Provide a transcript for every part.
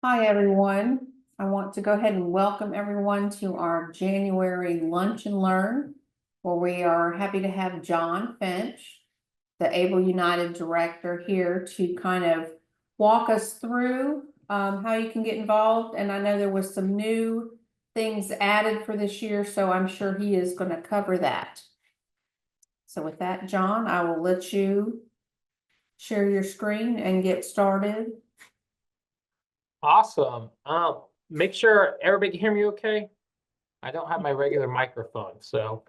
Hi, everyone. I want to go ahead and welcome everyone to our January Lunch and Learn, where we are happy to have John Finch, the Able United Director, here to kind of walk us through how you can get involved. And I know there was some new things added for this year, so I'm sure he is going to cover that. So with that, John, I will let you share your screen and get started. Awesome. Make sure everybody can hear me okay. I don't have my regular microphone, so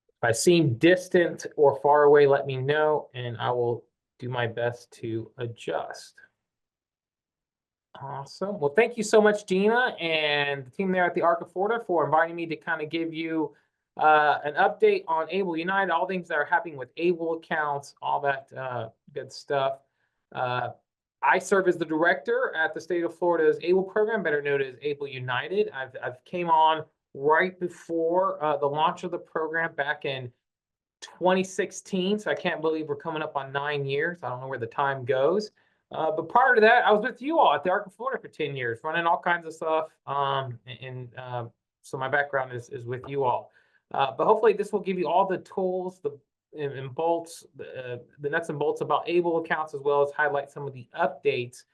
if I seem distant or far away, let me know, and I will do my best to adjust. Awesome. Well, thank you so much, Gina, and the team there at the Arc of Florida for inviting me to kind of give you an update on Able United, all things that are happening with Able accounts, all that good stuff. I serve as the director at the state of Florida's ABLE program, better known as Able United. I've came on right before the launch of the program back in 2016, so I can't believe we're coming up on 9 years. I don't know where the time goes. But prior to that, I was with you all at the Arc of Florida for 10 years, running all kinds of stuff. So my background is with you all. But hopefully this will give you all the tools, and bolts, the nuts and bolts about ABLE accounts, as well as highlight some of the updates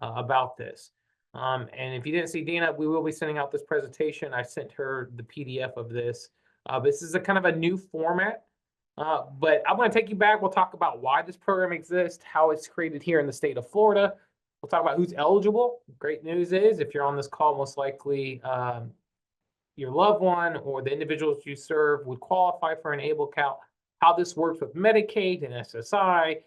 about this. And if you didn't see Dana, we will be sending out this presentation. I sent her the PDF of this. This is a kind of a new format, but I'm going to take you back. We'll talk about why this program exists, how it's created here in the state of Florida. We'll talk about who's eligible. Great news is, if you're on this call, most likely your loved one or the individuals you serve would qualify for an ABLE account, how this works with Medicaid and SSI,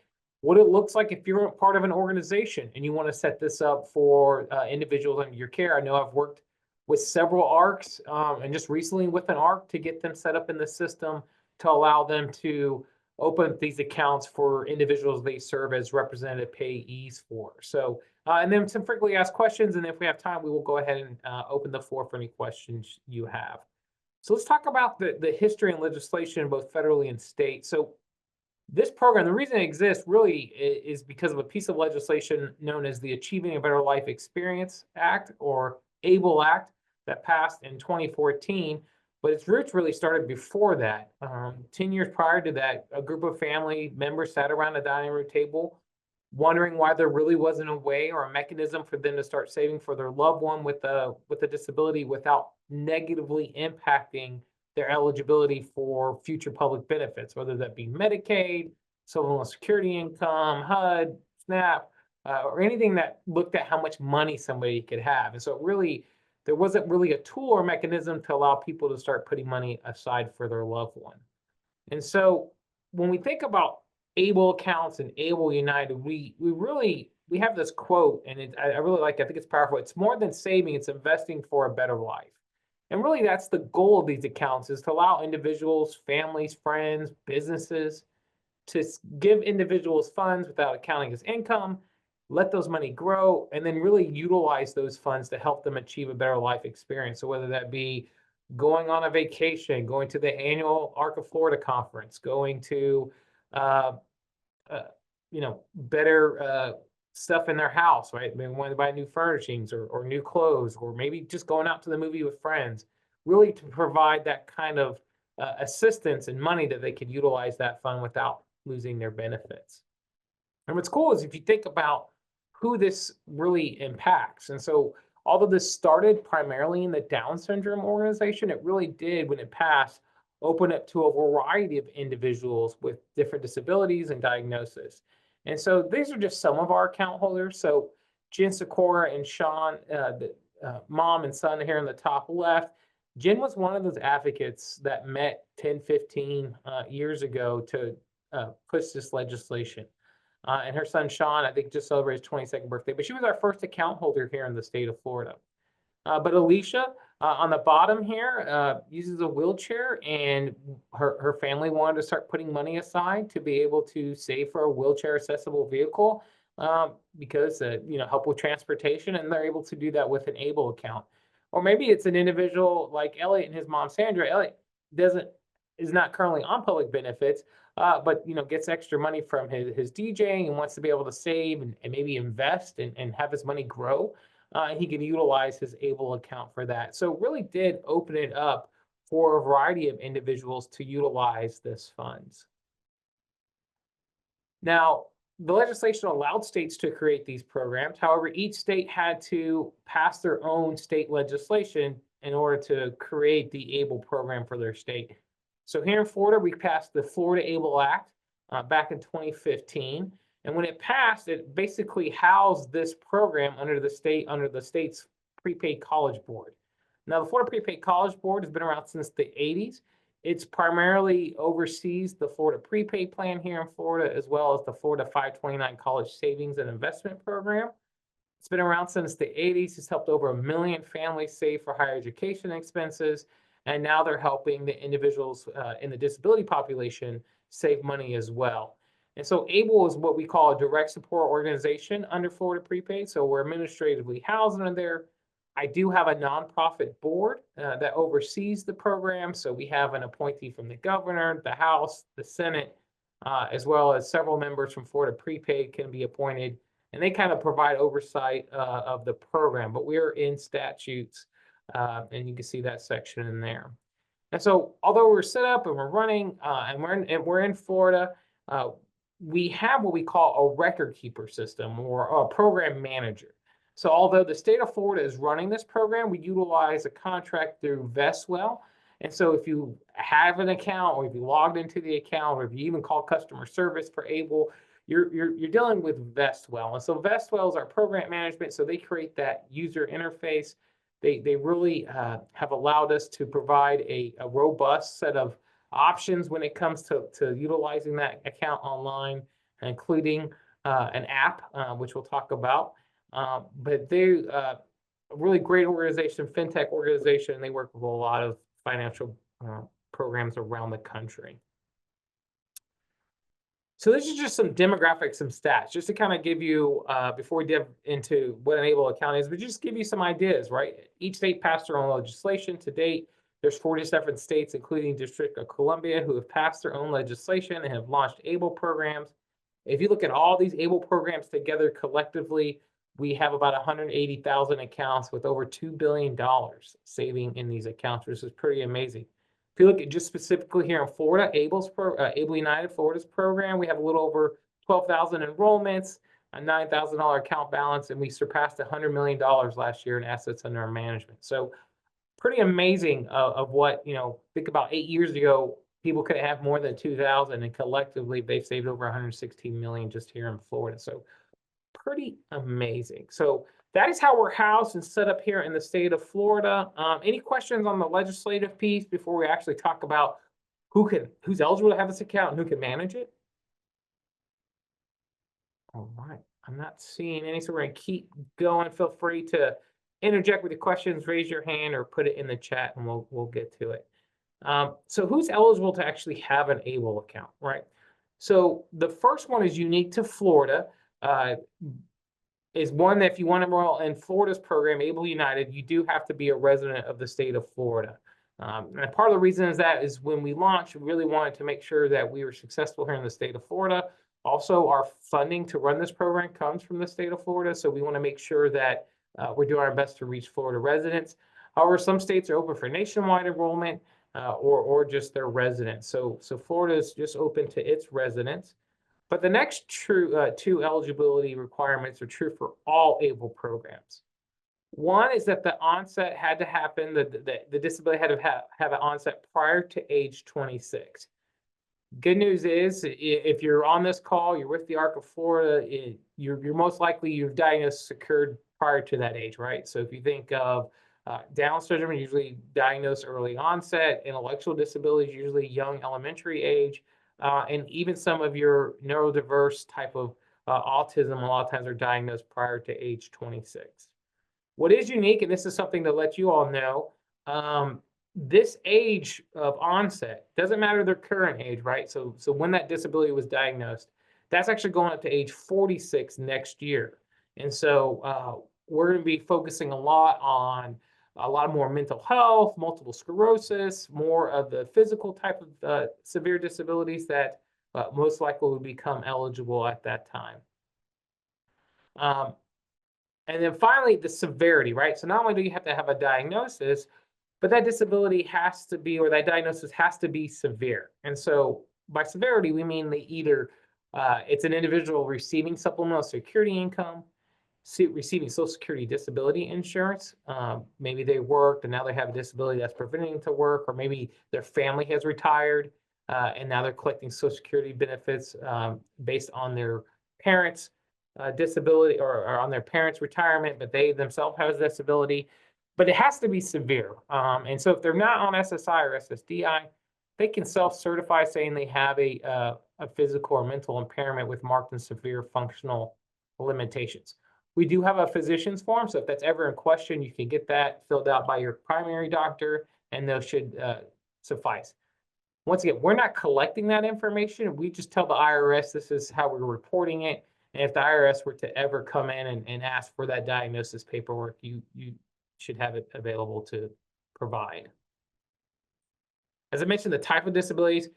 what it looks like if you're part of an organization and you want to set this up for individuals under your care. I know I've worked with several ARCs and just recently with an ARC to get them set up in the system to allow them to open these accounts for individuals they serve as representative payees for. So, and then some frequently asked questions, and if we have time, we will go ahead and open the floor for any questions you have. So let's talk about the history and legislation, both federally and state. So this program, the reason it exists really is because of a piece of legislation known as the Achieving a Better Life Experience Act, or ABLE Act, that passed in 2014. But its roots really started before that. 10 years prior to that, a group of family members sat around a dining room table wondering why there really wasn't a way or a mechanism for them to start saving for their loved one with a disability without negatively impacting their eligibility for future public benefits, whether that be Medicaid, Social Security income, HUD, SNAP, or anything that looked at how much money somebody could have. And so there wasn't really a tool or mechanism to allow people to start putting money aside for their loved one. And so when we think about ABLE accounts and Able United, we have this quote, and I really like it. I think it's powerful. It's more than saving, it's investing for a better life. And really, that's the goal of these accounts, is to allow individuals, families, friends, businesses to give individuals funds without accounting as income, let those money grow, and then really utilize those funds to help them achieve a better life experience. So whether that be going on a vacation, going to the annual Arc of Florida conference, going to better stuff in their house, right? Maybe want to buy new furnishings or new clothes, or maybe just going out to the movie with friends, really to provide that kind of assistance and money that they could utilize that fund without losing their benefits. And what's cool is if you think about who this really impacts. And so although this started primarily in the Down syndrome organization, it really did, when it passed, open up to a variety of individuals with different disabilities and diagnosis. And so these are just some of our account holders. So Jen Sikora and Sean, the mom and son here in the top left. Jen was one of those advocates that met 10, 15 years ago to push this legislation. And her son, Sean, I think just celebrated his 22nd birthday, but she was our first account holder here in the state of Florida. But Alicia, on the bottom here, uses a wheelchair, and her family wanted to start putting money aside to be able to save for a wheelchair accessible vehicle because, help with transportation, and they're able to do that with an ABLE account. Or maybe it's an individual like Elliot and his mom, Sandra. Elliot is not currently on public benefits, but gets extra money from his DJing and wants to be able to save and maybe invest and have his money grow. and he can utilize his ABLE account for that. So it really did open it up for a variety of individuals to utilize this funds. Now, the legislation allowed states to create these programs. However, each state had to pass their own state legislation in order to create the ABLE program for their state. So here in Florida, we passed the Florida ABLE Act back in 2015. And when it passed, it basically housed this program under the state's Prepaid College Board. Now, the Florida Prepaid College Board has been around since the 80s. It's primarily oversees the Florida Prepaid Plan here in Florida, as well as the Florida 529 College Savings and Investment Program. It's been around since the 80s. It's helped over 1 million families save for higher education expenses. And now they're helping the individuals in the disability population save money as well. And so ABLE is what we call a direct support organization under Florida Prepaid. So we're administratively housed under there. I do have a nonprofit board that oversees the program. So we have an appointee from the governor, the House, the Senate, as well as several members from Florida Prepaid can be appointed. And they kind of provide oversight of the program. But we're in statutes, and you can see that section in there. And so although we're set up and we're running and we're in Florida, we have what we call a record keeper system or a program manager. So although the state of Florida is running this program, we utilize a contract through Vestwell. And so if you have an account, or if you logged into the account, or if you even call customer service for ABLE, you're dealing with Vestwell. And so Vestwell is our program management. So they create that user interface. They really have allowed us to provide a robust set of options when it comes to utilizing that account online, including an app, which we'll talk about. But they're a really great organization, fintech organization. They work with a lot of financial programs around the country. So this is just some demographics, some stats, just to kind of give you, before we dive into what an ABLE account is, but just give you some ideas, right? Each state passed their own legislation to date. There's 47 states, including District of Columbia, who have passed their own legislation and have launched ABLE programs. If you look at all these ABLE programs together collectively, we have about 180,000 accounts with over $2 billion saving in these accounts, which is pretty amazing. If you look at just specifically here in Florida, ABLE United Florida's program, we have a little over 12,000 enrollments, a $9,000 account balance, and we surpassed $100 million last year in assets under our management. So pretty amazing of what, think about 8 years ago, people could have more than 2,000, and collectively they've saved over 116 million just here in Florida. So pretty amazing. So that is how we're housed and set up here in the state of Florida. Any questions on the legislative piece before we actually talk about who's eligible to have this account and who can manage it? All right, I'm not seeing any, so we're gonna keep going. Feel free to interject with your questions, raise your hand, or put it in the chat, and we'll get to it. So who's eligible to actually have an ABLE account, right? So the first one is unique to Florida. Is one that if you want to enroll in Florida's program, ABLE United, you do have to be a resident of the state of Florida. And part of the reason is when we launched, we really wanted to make sure that we were successful here in the state of Florida. Also, our funding to run this program comes from the state of Florida, so we want to make sure that we're doing our best to reach Florida residents. However, some states are open for nationwide enrollment or just their residents. So Florida is just open to its residents. But the next two eligibility requirements are true for all ABLE programs. One is that the onset had to happen, the disability had to have an onset prior to age 26. Good news is, if you're on this call, you're with the ARC of Florida, you're most likely you've diagnosed occurred prior to that age, right? So if you think of Down syndrome, usually diagnosed early onset, intellectual disabilities, usually young elementary age, and even some of your neurodiverse type of autism, a lot of times are diagnosed prior to age 26. What is unique, and this is something to let you all know, this age of onset doesn't matter their current age, right? So when that disability was diagnosed, that's actually going up to age 46 next year. And so we're going to be focusing a lot more mental health, multiple sclerosis, more of the physical type of severe disabilities that most likely will become eligible at that time. And then finally, the severity, right? So not only do you have to have a diagnosis, but that disability has to be, or that diagnosis has to be severe. And so by severity, we mean they either, it's an individual receiving supplemental security income, receiving Social Security disability insurance. Maybe they worked and now they have a disability that's preventing them to work, or maybe their family has retired and now they're collecting Social Security benefits based on their parents' disability, or on their parents' retirement, but they themselves have a disability. But it has to be severe. And so if they're not on SSI or SSDI, they can self-certify saying they have a physical or mental impairment with marked and severe functional limitations. We do have a physician's form, so if that's ever in question, you can get that filled out by your primary doctor, and those should suffice. Once again, we're not collecting that information. We just tell the IRS this is how we're reporting it. And if the IRS were to ever come in and ask for that diagnosis paperwork, you should have it available to provide. As I mentioned, the type of disabilities,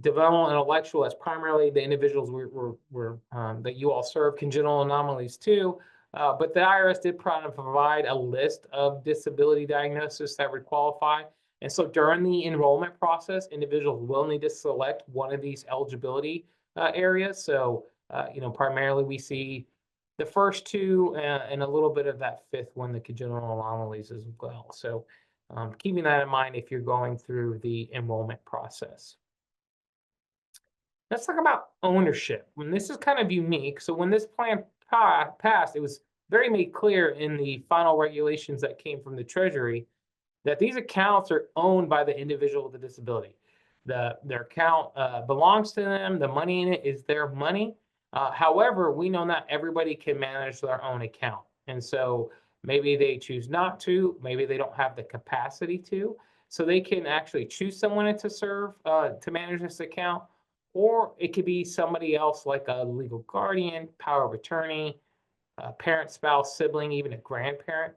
developmental and intellectual, that's primarily the individuals that you all serve, congenital anomalies too. But the IRS did provide a list of disability diagnoses that would qualify. And so during the enrollment process, individuals will need to select one of these eligibility areas. So, primarily we see the first two and a little bit of that fifth one, the congenital anomalies as well. So keeping that in mind if you're going through the enrollment process. Let's talk about ownership. And this is kind of unique. So when this plan passed, it was very made clear in the final regulations that came from the Treasury that these accounts are owned by the individual with the disability. Their account belongs to them. The money in it is their money. However, we know not everybody can manage their own account. And so maybe they choose not to, maybe they don't have the capacity to. So they can actually choose someone to serve, to manage this account, or it could be somebody else like a legal guardian, power of attorney, a parent, spouse, sibling, even a grandparent.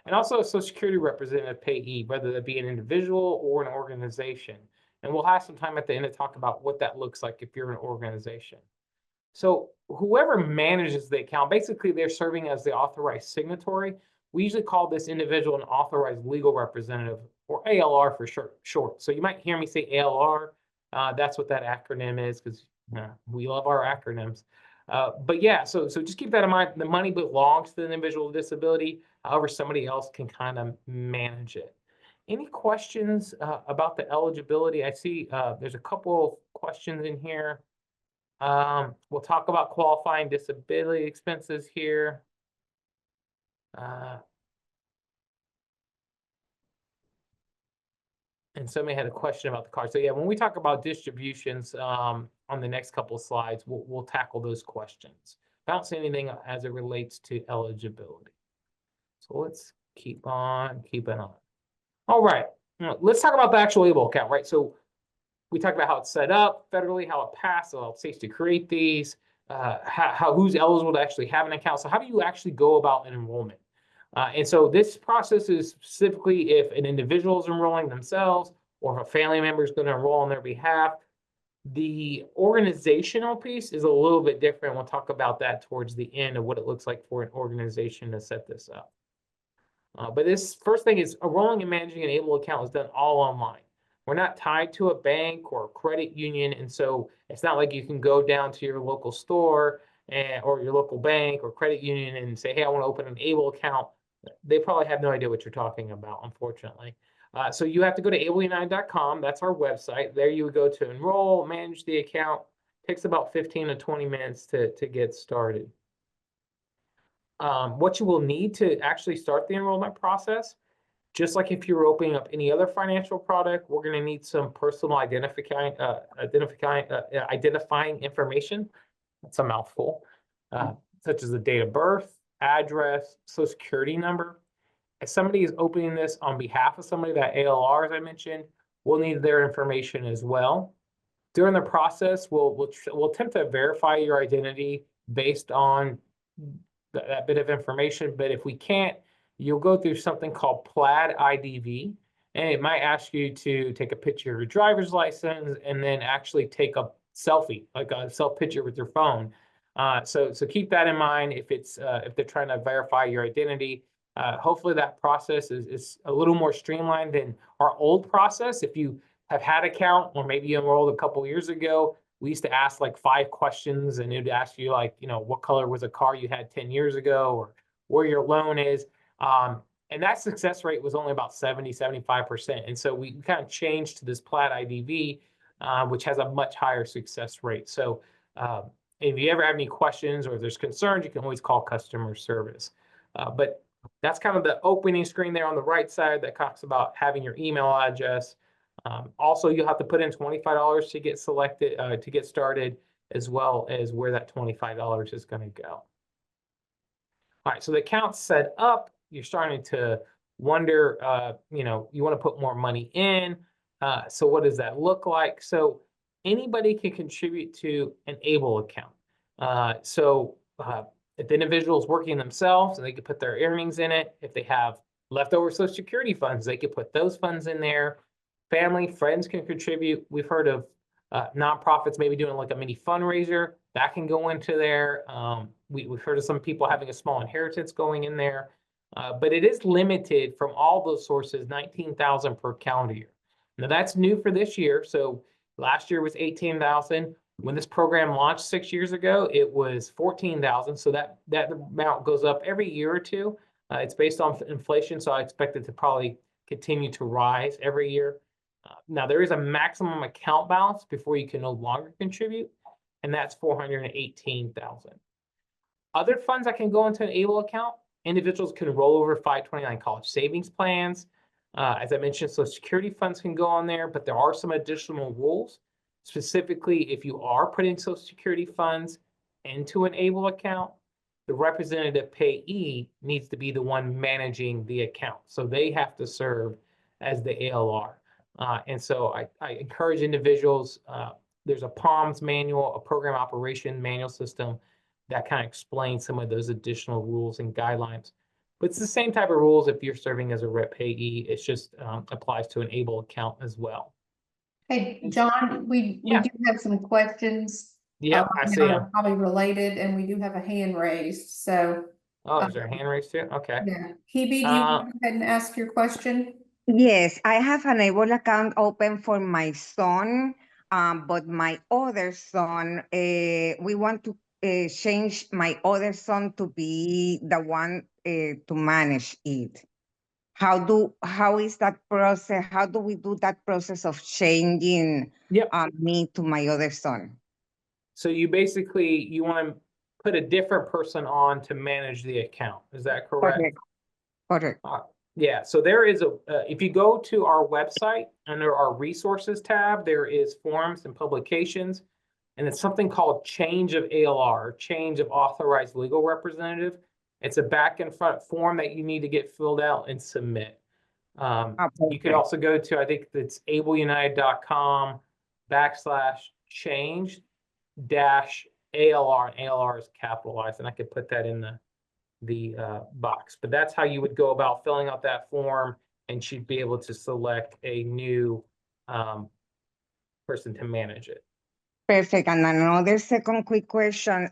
And also a Social Security representative payee, whether that be an individual or an organization. And we'll have some time at the end to talk about what that looks like if you're an organization. So whoever manages the account, basically they're serving as the authorized signatory. We usually call this individual an authorized legal representative, or ALR for short. So you might hear me say ALR. That's what that acronym is, because we love our acronyms. But yeah, so just keep that in mind. The money belongs to the individual with disability. However, somebody else can kind of manage it. Any questions about the eligibility? I see there's a couple of questions in here. We'll talk about qualifying disability expenses here. And somebody had a question about the card. So yeah, when we talk about distributions on the next couple of slides, we'll tackle those questions. I don't see anything as it relates to eligibility. So let's keep on keeping on. All right, let's talk about the actual ABLE account, right? So we talked about how it's set up federally, how it passed, how it takes to create these, who's eligible to actually have an account. So how do you actually go about an enrollment? And so this process is specifically if an individual is enrolling themselves or if a family member is going to enroll on their behalf. The organizational piece is a little bit different. We'll talk about that towards the end of what it looks like for an organization to set this up. But this first thing is enrolling and managing an ABLE account is done all online. We're not tied to a bank or a credit union. And so it's not like you can go down to your local store or your local bank or credit union and say, hey, I want to open an ABLE account. They probably have no idea what you're talking about, unfortunately. So you have to go to ableunited.com. That's our website. There you would go to enroll, manage the account. It takes about 15 to 20 minutes to get started. What you will need to actually start the enrollment process, just like if you're opening up any other financial product, we're going to need some personal identifying information. That's a mouthful, such as the date of birth, address, Social Security number. If somebody is opening this on behalf of somebody, that ALR, as I mentioned, we'll need their information as well. During the process, we'll attempt to verify your identity based on that bit of information. But if we can't, you'll go through something called PLAD IDV, and it might ask you to take a picture of your driver's license and then actually take a selfie, like a self picture with your phone. So keep that in mind if they're trying to verify your identity. Hopefully that process is a little more streamlined than our old process. If you have had an account, or maybe you enrolled a couple years ago, we used to ask like 5 questions, and it'd ask you like, what color was a car you had 10 years ago, or where your loan is. And that success rate was only about 70–75%. And so we kind of changed to this Plaid IDV, which has a much higher success rate. So if you ever have any questions or if there's concerns, you can always call customer service. But that's kind of the opening screen there on the right side that talks about having your email address. Also, you'll have to put in $25 to get selected, to get started, as well as where that $25 is going to go. All right, so the account's set up. You're starting to wonder, you want to put more money in. So what does that look like? So anybody can contribute to an ABLE account. If the individual is working themselves, they could put their earnings in it. If they have leftover Social Security funds, they could put those funds in there. Family, friends can contribute. We've heard of nonprofits maybe doing like a mini fundraiser that can go into there. We've heard of some people having a small inheritance going in there, but it is limited from all those sources, $19,000 per calendar year. Now that's new for this year. So last year was $18,000. When this program launched 6 years ago, it was $14,000. So that amount goes up every year or two. It's based on inflation, so I expect it to probably continue to rise every year. Now there is a maximum account balance before you can no longer contribute, and that's $418,000. Other funds that can go into an ABLE account, individuals can roll over 529 college savings plans. As I mentioned, Social Security funds can go on there, but there are some additional rules. Specifically, if you are putting Social Security funds into an ABLE account, the representative payee needs to be the one managing the account. So they have to serve as the ALR. And so I encourage individuals, there's a POMS manual, a program operation manual system that kind of explains some of those additional rules and guidelines. But it's the same type of rules if you're serving as a rep payee. It just applies to an ABLE account as well. Hey, John, we Yeah. do have some questions. Yep, I see that them. are probably related, and we do have a hand raised, so. Oh, is there a hand raised too? Okay. Yeah, Hebe, do you want to go ahead and ask your question? Yes, I have an ABLE account open for my son, but my other son, we want to change my other son to be the one to manage it. How is that process? How do we do that process of changing Yep. me to my other son? So you want to put a different person on to manage the account. Is that correct? Correct. Yeah, so there is if you go to our website under our resources tab, there is forms and publications, and it's something called change of ALR, change of authorized legal representative. It's a back and front form that you need to get filled out and submit. You could also go to, I think it's ableunited.com/change-ALR, and ALR is capitalized, and I could put that in the box. But that's how you would go about filling out that form, and she'd be able to select a new person to manage it. Perfect. And another second quick question.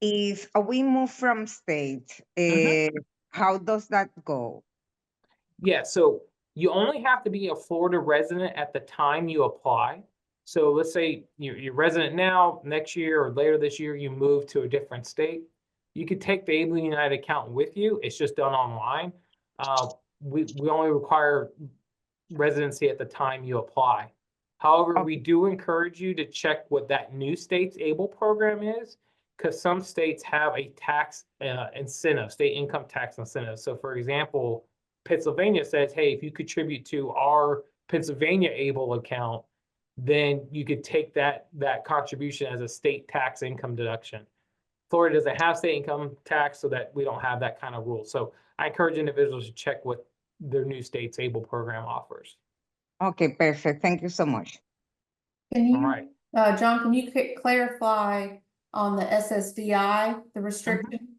If we move from state, how does that go? Yeah, so you only have to be a Florida resident at the time you apply. So let's say you're resident now, next year or later this year, you move to a different state. You could take the Able United account with you. It's just done online. We only require residency at the time you apply. However, we do encourage you to check what that new state's ABLE program is, because some states have a tax incentive, state income tax incentive. So for example, Pennsylvania says, hey, if you contribute to our Pennsylvania ABLE account, then you could take that contribution as a state tax income deduction. Florida doesn't have state income tax, so that we don't have that kind of rule. So I encourage individuals to check what their new state's ABLE program offers. Okay, perfect. Thank you so much. Can you, All right. John, can you clarify on the SSDI, the restriction?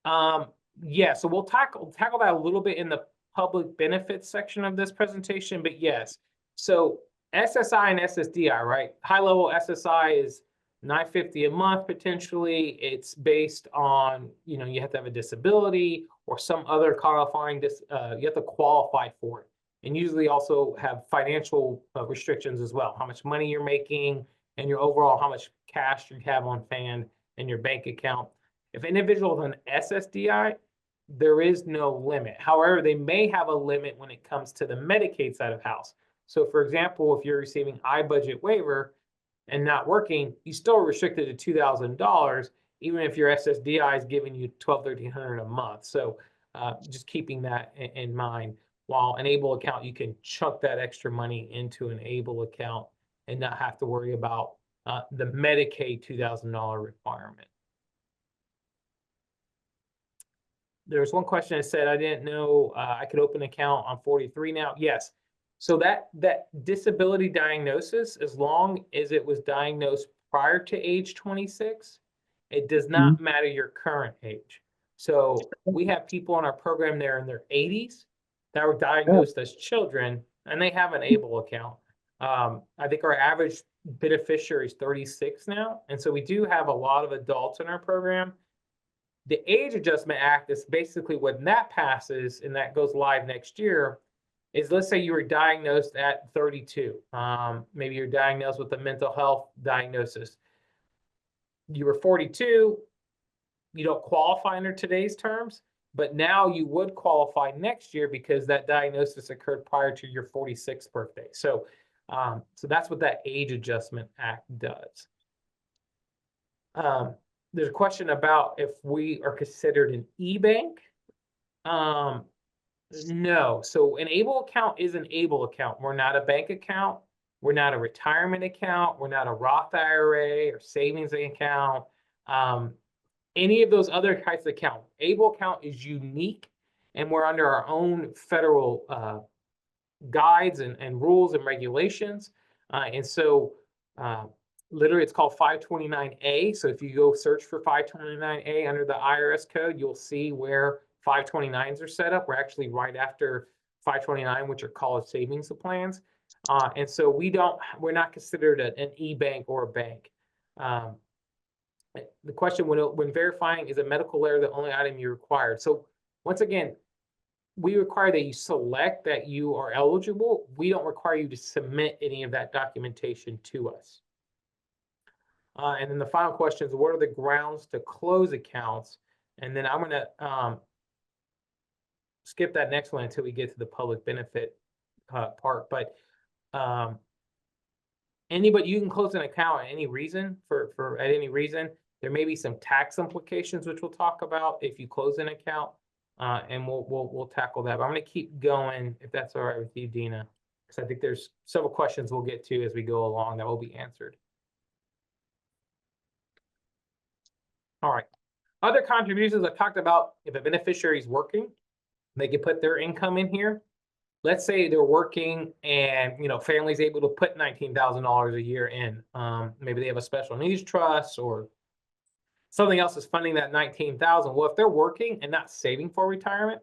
Yeah, so we'll tackle that a little bit in the public benefits section of this presentation, but yes. So SSI and SSDI, right? High level SSI is $950 a month potentially. It's based on, you have to have a disability or some other qualifying you have to qualify for it. And usually also have financial restrictions as well, how much money you're making and your overall how much cash you have on hand in your bank account. If an individual is an SSDI, there is no limit. However, they may have a limit when it comes to the Medicaid side of house. So for example, if you're receiving iBudget waiver and not working, you still are restricted to $2,000, even if your SSDI is giving you $1,200, $1,300 a month. So just keeping that in mind. While an ABLE account, you can chunk that extra money into an ABLE account and not have to worry about the Medicaid $2,000 requirement. There's one question that said, I didn't know I could open an account on 43 now. Yes. So that disability diagnosis, as long as it was diagnosed prior to age 26, it does not matter your current age. So we have people in our program there in their 80s that were diagnosed as children, and they have an ABLE account. I think our average beneficiary is 36 now. And so we do have a lot of adults in our program. The Age Adjustment Act is basically when that passes and that goes live next year is, let's say you were diagnosed at 32. Maybe you're diagnosed with a mental health diagnosis. You were 42, you don't qualify under today's terms, but now you would qualify next year because that diagnosis occurred prior to your 46th birthday. So, so that's what that Age Adjustment Act does. There's a question about if we are considered an e-bank. No. So an ABLE account is an ABLE account. We're not a bank account. We're not a retirement account. We're not a Roth IRA or savings account. Any of those other types of account. ABLE account is unique, and we're under our own federal guides and rules and regulations. And so literally it's called 529A. So if you go search for 529A under the IRS code, you'll see where 529s are set up. We're actually right after 529, which are college savings plans. And so we're not considered an e-bank or a bank. The question when verifying, is a medical letter the only item you required? So once again, we require that you select that you are eligible. We don't require you to submit any of that documentation to us. And then the final question is, what are the grounds to close accounts? And then I'm going to skip that next one until we get to the public benefit part. But you can close an account at any reason at any reason. There may be some tax implications, which we'll talk about if you close an account, and we'll tackle that. But I'm going to keep going if that's all right with you, Dina, because I think there's several questions we'll get to as we go along that will be answered. All right. Other contributions I talked about, if a beneficiary is working, they can put their income in here. Let's say they're working and, family's able to put $19,000 a year in. Maybe they have a special needs trust or something else is funding that $19,000. Well, if they're working and not saving for retirement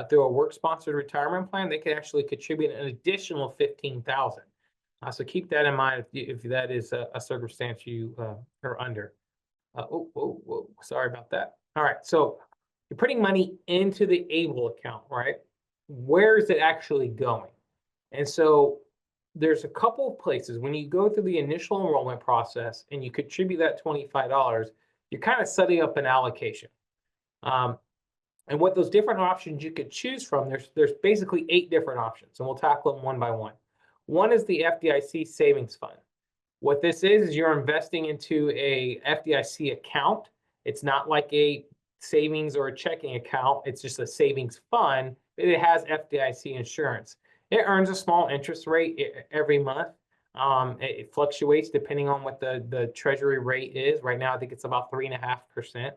through a work-sponsored retirement plan, they could actually contribute an additional $15,000. So keep that in mind if that is a circumstance you are under. Sorry about that. All right, so you're putting money into the ABLE account, right? Where is it actually going? And so there's a couple of places. When you go through the initial enrollment process and you contribute that $25, you're kind of setting up an allocation. And what those different options you could choose from, there's basically 8 different options, and we'll tackle them one by one. One is the FDIC savings fund. What this is you're investing into a FDIC account. It's not like a savings or a checking account. It's just a savings fund. It has FDIC insurance. It earns a small interest rate every month. It fluctuates depending on what the treasury rate is. Right now, I think it's about 3.5%.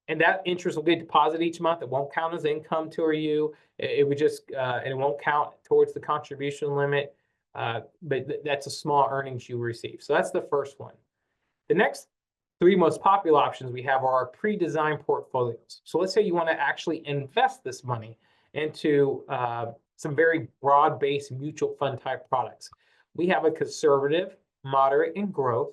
And that interest will get deposited each month. It won't count as income to you. It would just, and it won't count towards the contribution limit. But that's a small earnings you receive. So that's the first one. The next 3 most popular options we have are our pre-designed portfolios. So let's say you want to actually invest this money into some very broad-based mutual fund type products. We have a conservative, moderate, and growth.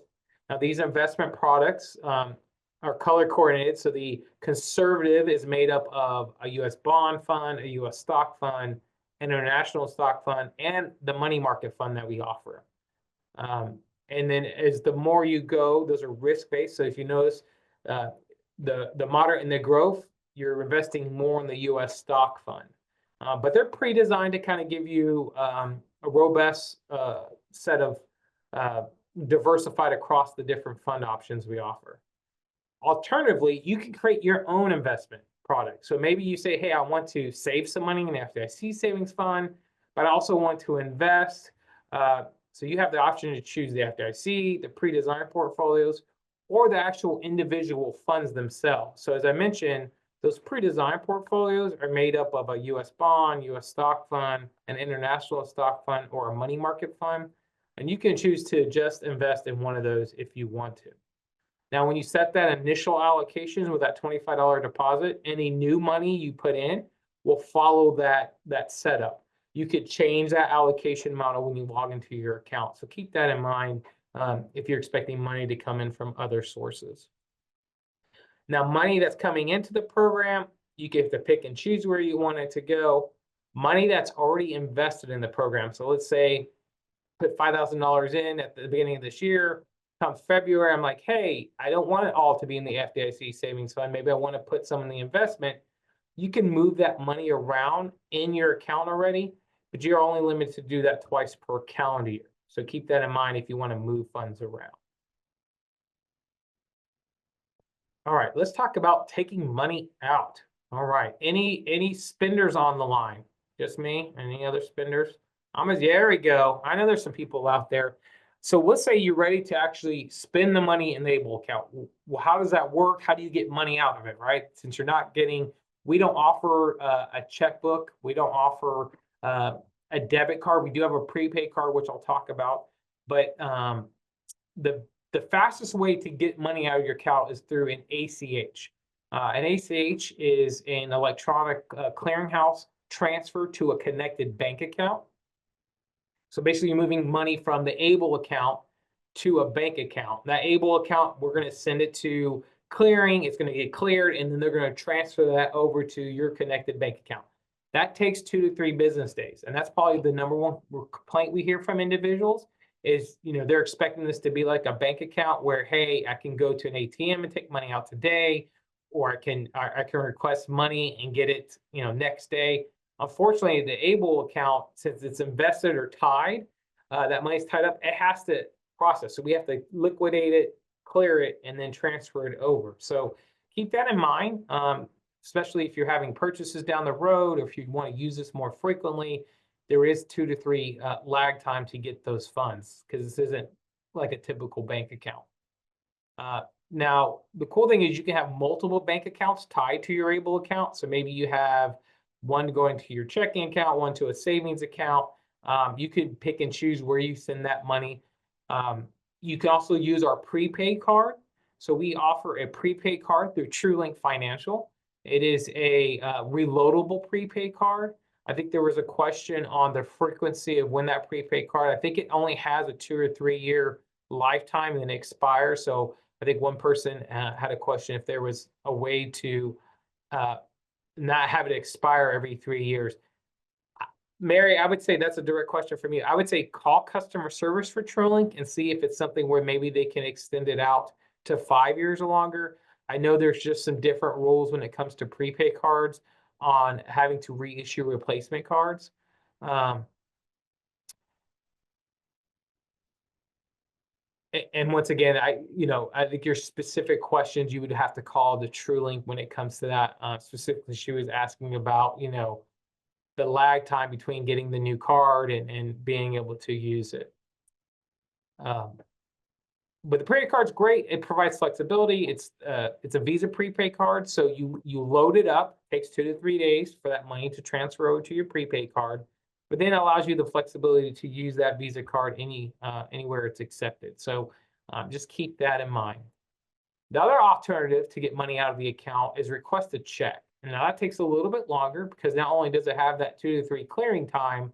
Now, these investment products are color coordinated. So the conservative is made up of a U.S. bond fund, a U.S. stock fund, an international stock fund, and the money market fund that we offer. And then as the more you go, those are risk-based. So if you notice, the moderate and the growth, you're investing more in the U.S. stock fund. But they're pre-designed to kind of give you a robust set of diversified across the different fund options we offer. Alternatively, you can create your own investment product. So maybe you say, hey, I want to save some money in the FDIC savings fund, but I also want to invest. So you have the option to choose the FDIC, the pre-designed portfolios, or the actual individual funds themselves. So as I mentioned, those pre-designed portfolios are made up of a U.S. bond, U.S. stock fund, an international stock fund, or a money market fund. And you can choose to just invest in one of those if you want to. Now, when you set that initial allocations with that $25 deposit, any new money you put in will follow that setup. You could change that allocation model when you log into your account. So keep that in mind if you're expecting money to come in from other sources. Now, money that's coming into the program, you get to pick and choose where you want it to go. Money that's already invested in the program. So let's say put $5,000 in at the beginning of this year. Come February, I'm like, hey, I don't want it all to be in the FDIC savings fund. Maybe I want to put some in the investment. You can move that money around in your account already, but you're only limited to do that twice per calendar year. So keep that in mind if you want to move funds around. All right, let's talk about taking money out. All right, any spenders on the line? Just me? Any other spenders? There we go. I know there's some people out there. So let's say you're ready to actually spend the money in the ABLE account. Well, how does that work? How do you get money out of it, right? Since you're not getting, we don't offer a checkbook. We don't offer a debit card. We do have a prepaid card, which I'll talk about. But the fastest way to get money out of your account is through an ACH. An ACH is an electronic clearinghouse transfer to a connected bank account. So basically, you're moving money from the ABLE account to a bank account. That ABLE account, we're going to send it to clearing. It's going to get cleared, and then they're going to transfer that over to your connected bank account. That takes 2 to 3 business days, and that's probably the number one complaint we hear from individuals is, they're expecting this to be like a bank account where, hey, I can go to an ATM and take money out today, or I can request money and get it, next day. Unfortunately, the ABLE account, since it's invested or tied, that money's tied up, it has to process. So we have to liquidate it, clear it, and then transfer it over. So keep that in mind, especially if you're having purchases down the road, or if you want to use this more frequently. There is 2 to 3 lag time to get those funds because this isn't like a typical bank account. Now, the cool thing is you can have multiple bank accounts tied to your ABLE account. So maybe you have one going to your checking account, one to a savings account. You can pick and choose where you send that money. You can also use our prepaid card. So we offer a prepaid card through TrueLink Financial. It is a reloadable prepaid card. I think there was a question on the frequency of when that prepaid card, I think it only has a 2 or 3 year lifetime and it expires. So I think one person had a question if there was a way to not have it expire every 3 years. Mary, I would say that's a direct question from you. I would say call customer service for TrueLink and see if it's something where maybe they can extend it out to 5 years or longer. I know there's just some different rules when it comes to prepaid cards on having to reissue replacement cards. And once again, I think your specific questions, you would have to call the TrueLink when it comes to that. Specifically, she was asking about, the lag time between getting the new card and being able to use it. But the prepaid card's great. It provides flexibility. It's a Visa prepaid card, so you load it up. It takes 2 to 3 days for that money to transfer over to your prepaid card, but then it allows you the flexibility to use that Visa card anywhere it's accepted. So just keep that in mind. The other alternative to get money out of the account is request a check. And now that takes a little bit longer because not only does it have that 2 to 3 clearing time,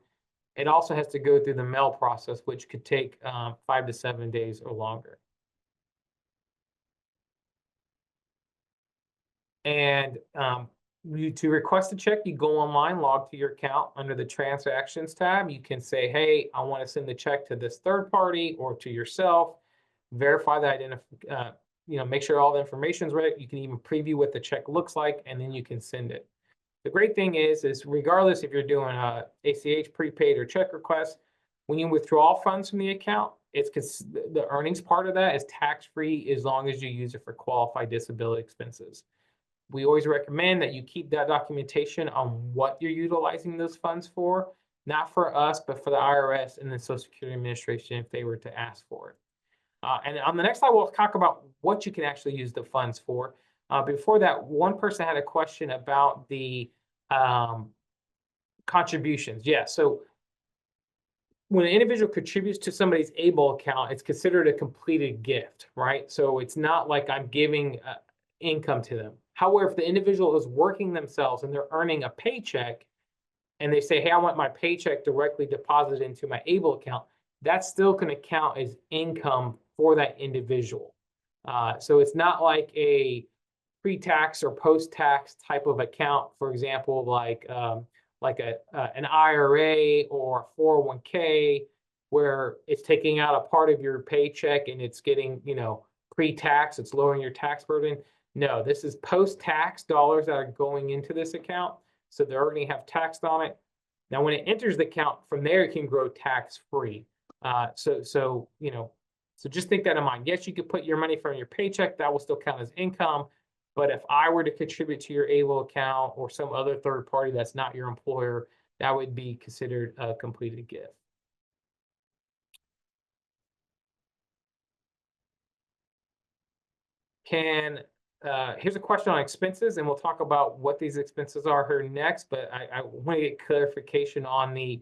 it also has to go through the mail process, which could take 5 to 7 days or longer. And to request a check, you go online, log to your account under the transactions tab. You can say, hey, I want to send the check to this third party or to yourself, verify that make sure all the information's right. You can even preview what the check looks like, and then you can send it. The great thing is regardless if you're doing a ACH, prepaid, or check request, when you withdraw funds from the account, the earnings part of that is tax-free as long as you use it for qualified disability expenses. We always recommend that you keep that documentation on what you're utilizing those funds for, not for us, but for the IRS and the Social Security Administration if they were to ask for it. And on the next slide, we'll talk about what you can actually use the funds for. Before that, one person had a question about the contributions. Yeah, so when an individual contributes to somebody's ABLE account, it's considered a completed gift, right? So it's not like I'm giving income to them. However, if the individual is working themselves and they're earning a paycheck and they say, hey, I want my paycheck directly deposited into my ABLE account, that's still going to count as income for that individual. So it's not like a pre-tax or post-tax type of account, for example, like an IRA or 401k, where it's taking out a part of your paycheck and it's getting, pre-tax, it's lowering your tax burden. No, this is post-tax dollars that are going into this account. So they're already have taxed on it. Now, when it enters the account, from there, it can grow tax-free. So just think that in mind. Yes, you could put your money from your paycheck. That will still count as income. But if I were to contribute to your ABLE account or some other third party that's not your employer, that would be considered a completed gift. Here's a question on expenses, and we'll talk about what these expenses are here next, but I want to get clarification on the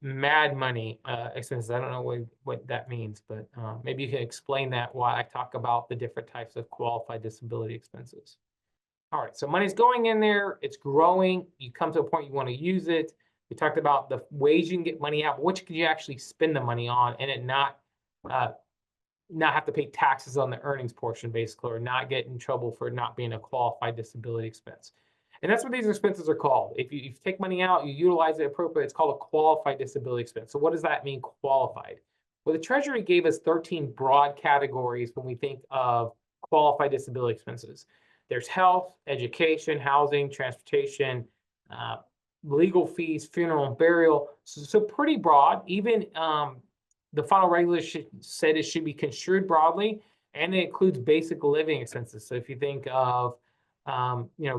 mad money expenses. I don't know what that means, but maybe you can explain that while I talk about the different types of qualified disability expenses. All right, so money's going in there, it's growing, you come to a point you want to use it. We talked about the ways you can get money out, but which could you actually spend the money on and it not have to pay taxes on the earnings portion, basically, or not get in trouble for not being a qualified disability expense. And that's what these expenses are called. If you take money out, you utilize it appropriately, it's called a qualified disability expense. So what does that mean, qualified? Well, the Treasury gave us 13 broad categories when we think of qualified disability expenses. There's health, education, housing, transportation, legal fees, funeral and burial. So pretty broad. Even the final regulation said it should be construed broadly, and it includes basic living expenses. So if you think of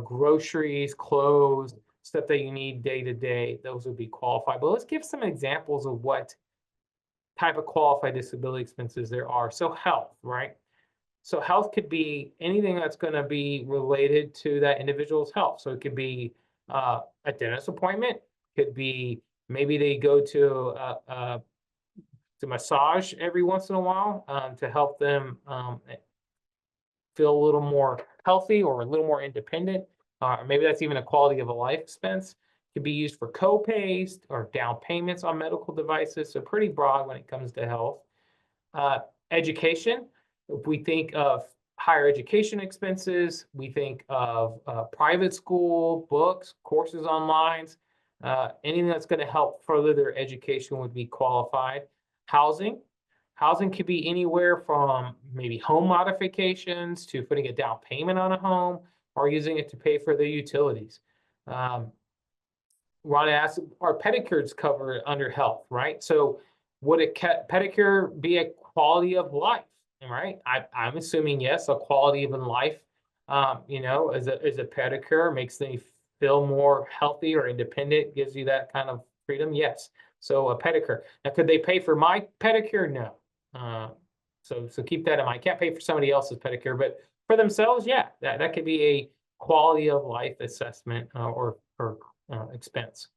groceries, clothes, stuff that you need day to day, those would be qualified. But let's give some examples of what type of qualified disability expenses there are. So health, right? So health could be anything that's going to be related to that individual's health. So it could be a dentist appointment, could be maybe they go to massage every once in a while to help them feel a little more healthy or a little more independent. Maybe that's even a quality of a life expense. It could be used for co-pays or down payments on medical devices. So pretty broad when it comes to health. Education, if we think of higher education expenses, we think of private school, books, courses online, anything that's going to help further their education would be qualified. Housing could be anywhere from maybe home modifications to putting a down payment on a home or using it to pay for the utilities. Ron asked, are pedicures covered under health, right? So would a pedicure be a quality of life, right? I'm assuming yes, a quality of life, as a pedicure makes them feel more healthy or independent, gives you that kind of freedom, yes. So a pedicure. Now, could they pay for my pedicure? No. So keep that in mind. Can't pay for somebody else's pedicure, but for themselves, yeah, that could be a quality of life assessment or expense.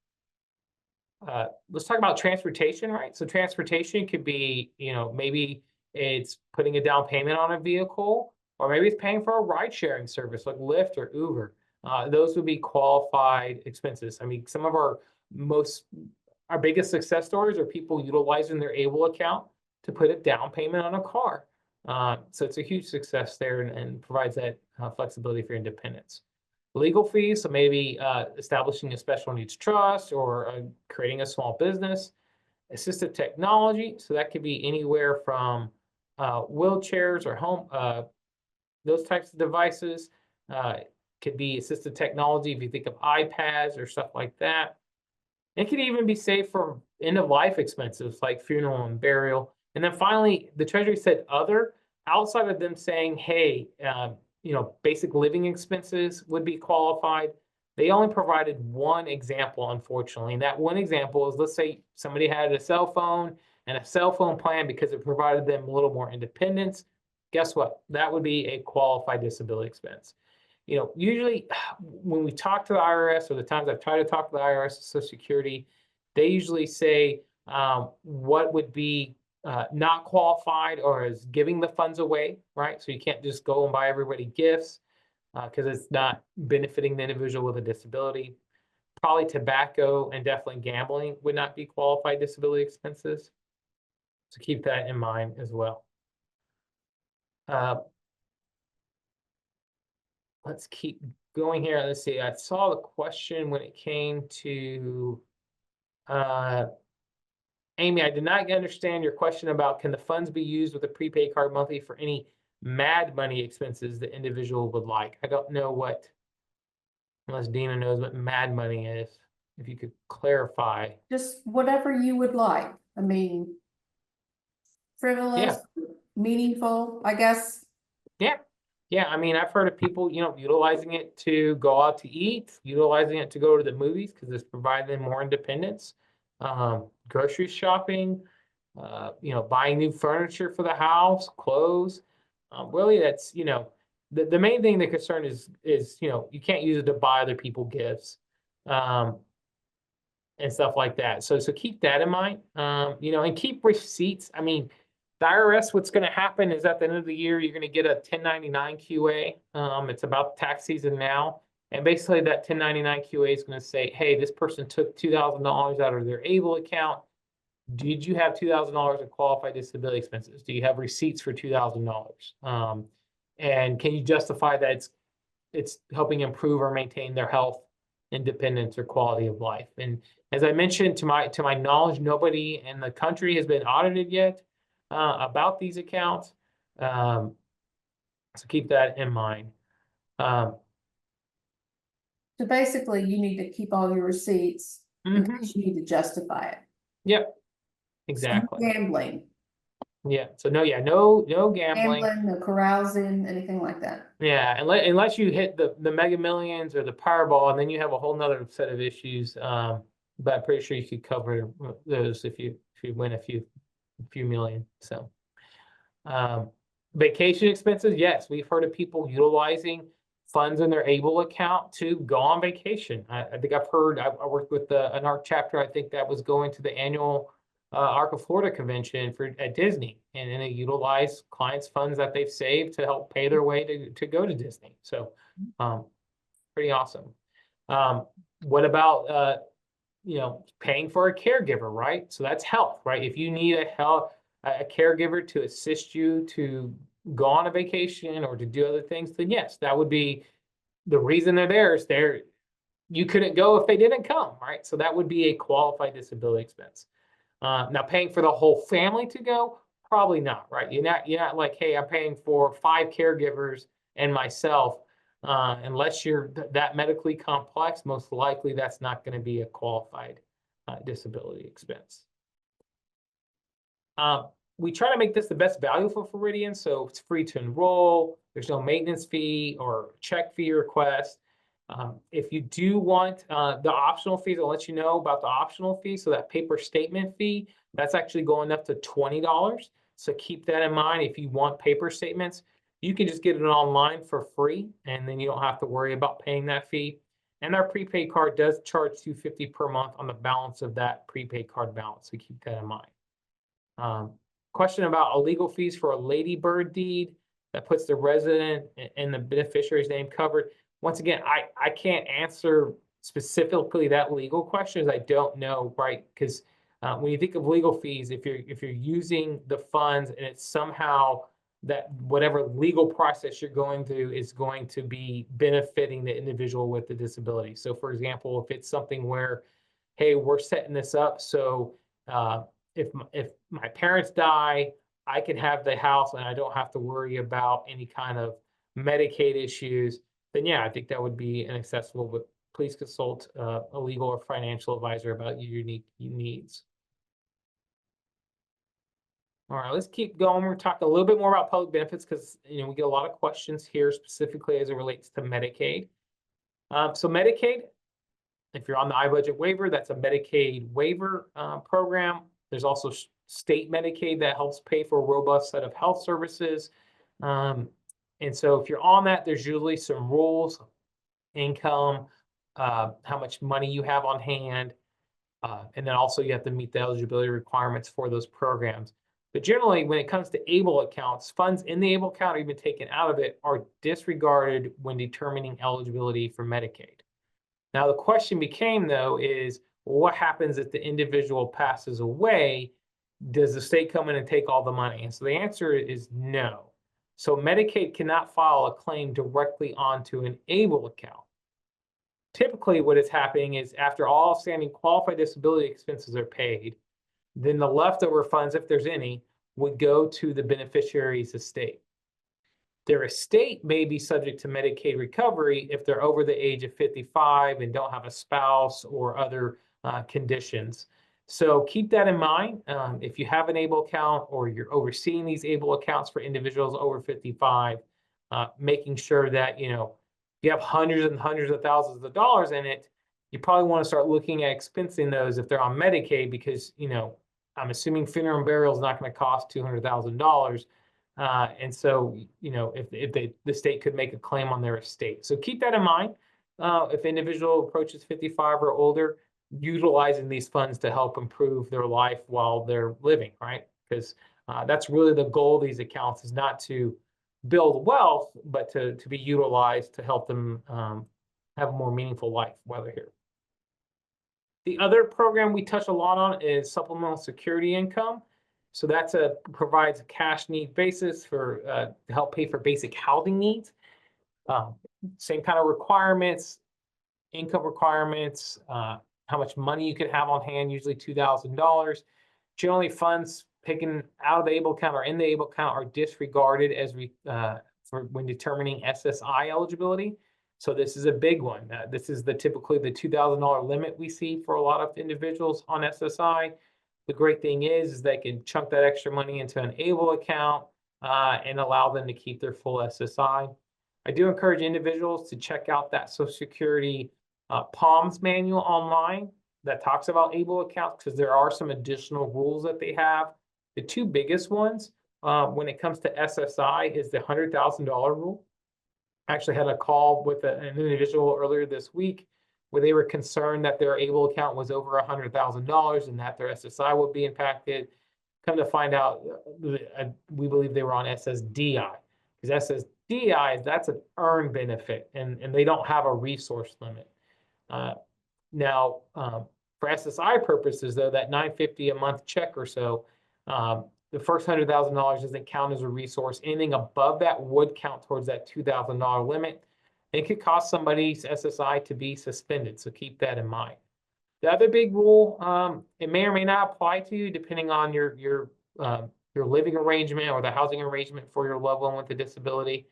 Let's talk about transportation, right? So transportation could be, maybe it's putting a down payment on a vehicle, or maybe it's paying for a ride-sharing service like Lyft or Uber. Those would be qualified expenses. I mean, some of our biggest success stories are people utilizing their ABLE account to put a down payment on a car. So it's a huge success there and provides that flexibility for independence. Legal fees, so maybe establishing a special needs trust or creating a small business. Assistive technology, so that could be anywhere from wheelchairs or home, those types of devices. Could be assistive technology if you think of iPads or stuff like that. It could even be saved for end of life expenses like funeral and burial. And then finally, the Treasury said other, outside of them saying, hey, basic living expenses would be qualified. They only provided one example, unfortunately. And that one example is, let's say somebody had a cell phone and a cell phone plan because it provided them a little more independence. Guess what? That would be a qualified disability expense. Usually when we talk to the IRS, or the times I've tried to talk to the IRS, Social Security, they usually say what would be not qualified or is giving the funds away, right? So you can't just go and buy everybody gifts because it's not benefiting the individual with a disability. Probably tobacco and definitely gambling would not be qualified disability expenses. So keep that in mind as well. Let's keep going here. Let's see. I saw the question when it came to Amy. I did not understand your question about can the funds be used with a prepaid card monthly for any mad money expenses the individual would like. I don't know what, unless Dina knows what mad money is. If you could clarify. Just whatever you would like. I mean, frivolous, meaningful, I guess. Yeah. Yeah, I mean, I've heard of people, utilizing it to go out to eat, utilizing it to go to the movies because it's providing them more independence, grocery shopping, buying new furniture for the house, clothes. Really, that's, the main thing the concern is, you can't use it to buy other people gifts and stuff like that. So keep that in mind, and keep receipts. I mean, the IRS, what's going to happen is at the end of the year, you're going to get a 1099 QA. It's about tax season now. And basically that 1099 QA is going to say, hey, this person took $2,000 out of their ABLE account. Did you have $2,000 in qualified disability expenses? Do you have receipts for $2,000? And can you justify that it's helping improve or maintain their health, independence, or quality of life? And as I mentioned, to my knowledge, nobody in the country has been audited yet about these accounts. So keep that in mind. So basically you need to keep all your receipts because you need to justify it. Yep, exactly. So no gambling. Yeah, so no gambling. Gambling, no carousing, anything like that. Yeah, unless you hit the Mega Millions or the Powerball, and then you have a whole nother set of issues. But I'm pretty sure you could cover those if you win a few million. So vacation expenses, yes, we've heard of people utilizing funds in their ABLE account to go on vacation. I think I've heard, I worked with an ARC chapter, I think that was going to the annual ARC of Florida convention at Disney, and then they utilize clients' funds that they've saved to help pay their way to go to Disney. So pretty awesome. What about paying for a caregiver, right? So that's health, right? If you need a caregiver to assist you to go on a vacation or to do other things, then yes, that would be the reason they're there. Is you couldn't go if they didn't come, right? So that would be a qualified disability expense. Now, paying for the whole family to go, probably not, right? You're not like, hey, I'm paying for 5 caregivers and myself. Unless you're that medically complex, most likely that's not going to be a qualified disability expense. We try to make this the best value for Floridians, so it's free to enroll. There's no maintenance fee or check fee request. If you do want the optional fees, I'll let you know about the optional fee. So that paper statement fee, that's actually going up to $20. So keep that in mind. If you want paper statements, you can just get it online for free, and then you don't have to worry about paying that fee. And our prepaid card does charge $250 per month on the balance of that prepaid card balance. So keep that in mind. Question about illegal fees for a ladybird deed that puts the resident and the beneficiary's name covered. Once again, I can't answer specifically that legal question, as I don't know, right? Because when you think of legal fees, if you're using the funds and it's somehow that whatever legal process you're going through is going to be benefiting the individual with the disability. So for example, if it's something where, hey, we're setting this up so if my parents die, I can have the house and I don't have to worry about any kind of Medicaid issues, then yeah, I think that would be an accessible, but please consult a legal or financial advisor about your unique needs. All right, let's keep going. We're talking a little bit more about public benefits because we get a lot of questions here specifically as it relates to Medicaid. So Medicaid, if you're on the iBudget waiver, that's a Medicaid waiver program. There's also state Medicaid that helps pay for a robust set of health services. And so if you're on that, there's usually some rules, income, how much money you have on hand, and then also you have to meet the eligibility requirements for those programs. But generally, when it comes to ABLE accounts, funds in the ABLE account or even taken out of it are disregarded when determining eligibility for Medicaid. Now, the question became, though, is what happens if the individual passes away? Does the state come in and take all the money? And so the answer is no. So Medicaid cannot file a claim directly onto an ABLE account. Typically, what is happening is after all outstanding qualified disability expenses are paid, then the leftover funds, if there's any, would go to the beneficiary's estate. Their estate may be subject to Medicaid recovery if they're over the age of 55 and don't have a spouse or other conditions. So keep that in mind. If you have an ABLE account or you're overseeing these ABLE accounts for individuals over 55, making sure that you have hundreds and hundreds of thousands of dollars in it, you probably want to start looking at expensing those if they're on Medicaid because, I'm assuming funeral and burial is not going to cost $200,000. And so, if the state could make a claim on their estate. So keep that in mind. If individual approaches 55 or older, utilizing these funds to help improve their life while they're living, right? Because that's really the goal of these accounts is not to build wealth, but to be utilized to help them have a more meaningful life while they're here. The other program we touch a lot on is supplemental security income. So that's provides a cash need basis for to help pay for basic housing needs. Same kind of requirements, income requirements, how much money you could have on hand, usually $2,000. Generally, funds taken out of the ABLE account or in the ABLE account are disregarded as for when determining SSI eligibility. So this is a big one. This is typically the $2,000 limit we see for a lot of individuals on SSI. The great thing is they can chunk that extra money into an ABLE account and allow them to keep their full SSI. I do encourage individuals to check out that Social Security POMS manual online that talks about ABLE accounts because there are some additional rules that they have. The two biggest ones when it comes to SSI is the $100,000 rule. I actually had a call with an individual earlier this week where they were concerned that their ABLE account was over $100,000 and that their SSI would be impacted. Come to find out, we believe they were on SSDI because SSDI, that's an earned benefit and they don't have a resource limit. Now, for SSI purposes, though, that $950 a month check or so, the first $100,000 doesn't count as a resource. Anything above that would count towards that $2,000 limit. It could cost somebody's SSI to be suspended, so keep that in mind. The other big rule, it may or may not apply to you depending on your living arrangement or the housing arrangement for your loved one with a disability,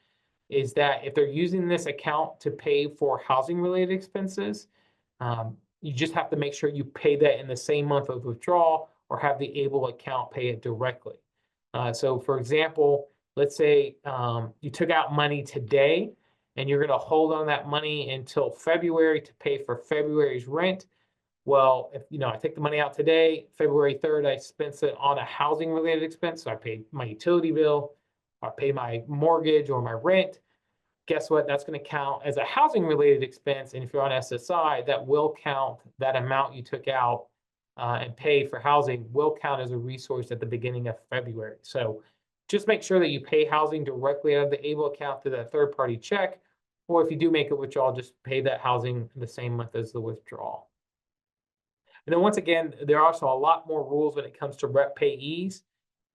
is that if they're using this account to pay for housing-related expenses, you just have to make sure you pay that in the same month of withdrawal or have the ABLE account pay it directly. So for example, let's say you took out money today and you're going to hold on that money until February to pay for February's rent. Well, if I take the money out today, February 3rd, I spent it on a housing related expense. So I paid my utility bill, or pay my mortgage or my rent. Guess what? That's going to count as a housing related expense. And if you're on SSI, that will count, that amount you took out and pay for housing will count as a resource at the beginning of February. So just make sure that you pay housing directly out of the ABLE account to that third party check. Or if you do make a withdrawal, just pay that housing the same month as the withdrawal. And then once again, there are also a lot more rules when it comes to rep payees.